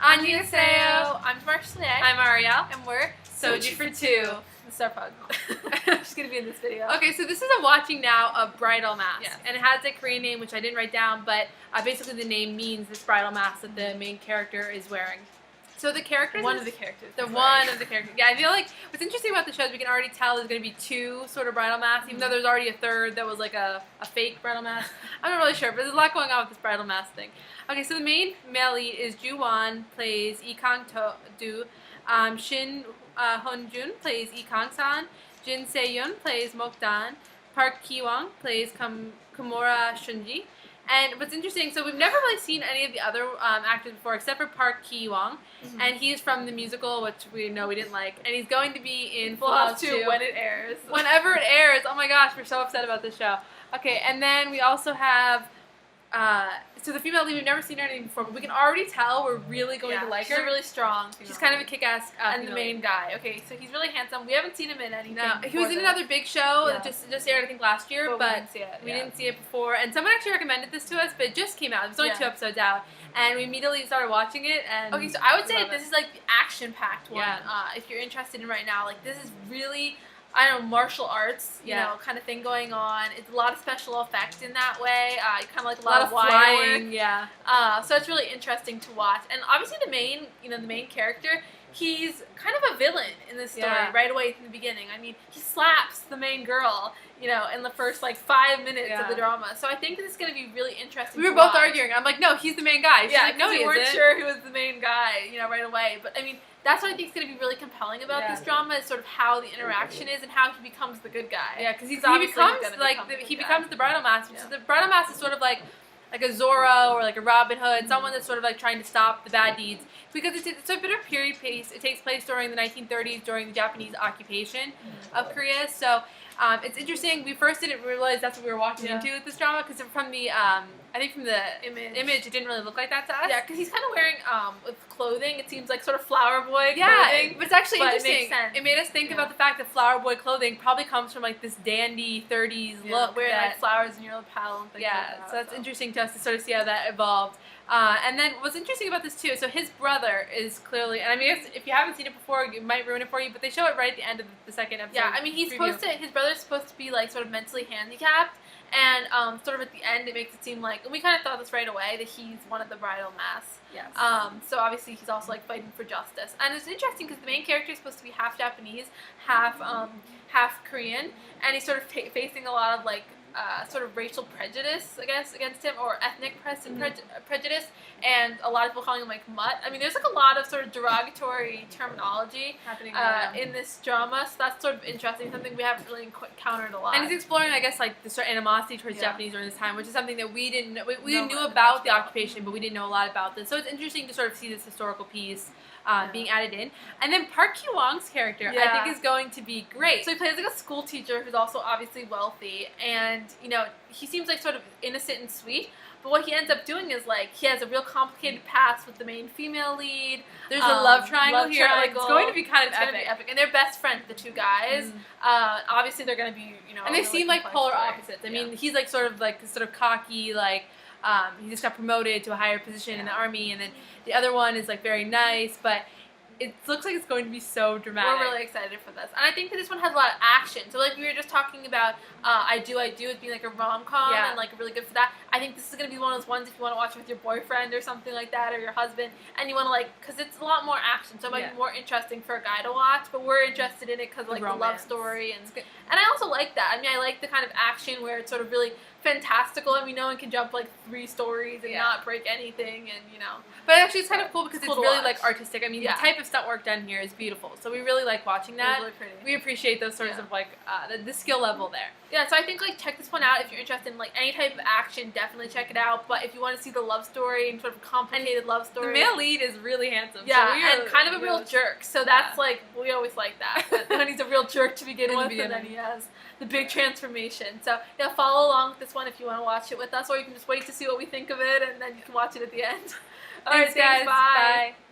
Annyeonghaseyo. I'm Marshall. I'm Ariel. And we're Soju for two. This is our pug. She's gonna be in this video. Okay, so this is a watching now of Bridal Mask. Yes. And it has a Korean name, which I didn't write down, but basically the name means this bridal mask that the main character is wearing. So the characters... One of the characters. Yeah, I feel like what's interesting about the show is we can already tell there's going to be two sort of bridal masks, even though there's already a third that was like a fake bridal mask. I'm not really sure, but there's a lot going on with this bridal mask thing. Okay, so the main male lead is Ju Won, plays Lee Kang-do. Shin Hyun-jun plays Lee Kang-san. Jin Se-yeon plays Mok-dan. Park Ki-won plays Kimura Shunji. And what's interesting, so we've never really seen any of the other actors before, except for Park Ki-won, and he's from the musical, which we know we didn't like, and he's going to be in Full House 2 when it airs. Whenever it airs. Oh my gosh, we're so upset about this show. Okay, and then we also have, so the female lead, we've never seen her anything before, but we can already tell we're really going to like her. She's really strong. She's kind of a kick-ass and the main guy. Okay, so he's really handsome. We haven't seen him in anything. No, he was in another big show that just aired, I think, last year, but we didn't see it before. And someone actually recommended this to us, but it just came out. It was only 2 episodes out, and we immediately started watching it. And okay, so I would say this is like the action-packed one. Yeah. If you're interested in right now, like this is really, I don't know, martial arts, you know, kind of thing going on. It's a lot of special effects in that way. Kind of like a lot of flying, work. yeah. So it's really interesting to watch. And obviously the main character, he's kind of a villain in this story right away from the beginning. I mean, he slaps the main girl, you know, in the first like 5 minutes of the drama. So I think this is going to be really interesting. We were both arguing. I'm like, no, he's the main guy. She's like, no, we weren't sure who was the main guy, you know, right away. But I mean, that's what I think is going to be really compelling about this drama is sort of how the interaction is and how he becomes the good guy. Yeah, because he becomes the bridal mask. So the bridal mask is sort of like a Zorro or like a Robin Hood, someone that's sort of like trying to stop the bad deeds. Because it's a bit of period piece. It takes place during the 1930s, during the Japanese occupation of Korea. So it's interesting. We first didn't realize that's what we were walking into with this drama because from the I think from the image, it didn't really look like that to us. Yeah, because he's kind of wearing with clothing. It seems like sort of flower boy clothing. Yeah, but it's actually interesting. It makes sense. It made us think about the fact that flower boy clothing probably comes from like this dandy 30s look, wearing like flowers in your lapel and things like that. So that's interesting to us to sort of see how that evolved. And then what's interesting about this too, so his brother is clearly, and I mean, if you haven't seen it before, it might ruin it for you, but they show it right at the end of the second episode. Yeah, I mean, his brother's supposed to be like sort of mentally handicapped, and sort of at the end it makes it seem like, and we kind of thought this right away, that he's one of the bridal masks. Yes. So obviously he's also like fighting for justice, and it's interesting because the main character is supposed to be half Japanese, half Korean, and he's sort of facing a lot of like sort of racial prejudice, I guess, against him, or ethnic prejudice, and a lot of people calling him like mutt. I mean, there's like a lot of sort of derogatory terminology happening in this drama, so that's sort of interesting, something we haven't really encountered a lot. And he's exploring, I guess, like the sort of animosity towards Japanese during this time, which is something that we didn't know. We knew about the occupation, but we didn't know a lot about this. So it's interesting to sort of see this historical piece being added in. And then Park Ki-won's character, I think, is going to be great. So he plays like a school teacher who's also obviously wealthy, and you know, he seems like sort of innocent and sweet, but what he ends up doing is like he has a real complicated past with the main female lead. There's a love triangle here. Like, it's going to be kind of epic. And they're best friends, the two guys. Obviously they're going to be, you know, and they seem like polar opposites. I mean, he's like sort of cocky, like he just got promoted to a higher position in the army, and then the other one is like very nice, but it looks like it's going to be so dramatic. We're really excited for this. And I think that this one has a lot of action. So like we were just talking about I Do as being like a rom-com and like really good for that. I think this is going to be one of those ones if you want to watch it with your boyfriend or something like that, or your husband, and you want to like, because it's a lot more action, so it might be more interesting for a guy to watch, but we're interested in it because like the love story, and I also like that. I mean, I like the kind of action where it's sort of really fantastical. I mean, no one can jump like 3 stories and not break anything, and you know. But actually, it's kind of cool because it's really like artistic. I mean, the type of stunt work done here is beautiful. So we really like watching that. It's really pretty. We appreciate those sorts of like the skill level there. Yeah, so I think like check this one out if you're interested in like any type of action. Definitely check it out. But if you want to see the love story and sort of complicated love story, the male lead is really handsome. Yeah, and kind of a real jerk. So that's like, we always like that. When he's a real jerk to begin with, and then he has the big transformation. So yeah, follow along with this one if you want to watch it with us, or you can just wait to see what we think of it, and then you can watch it at the end. All right, guys. Bye.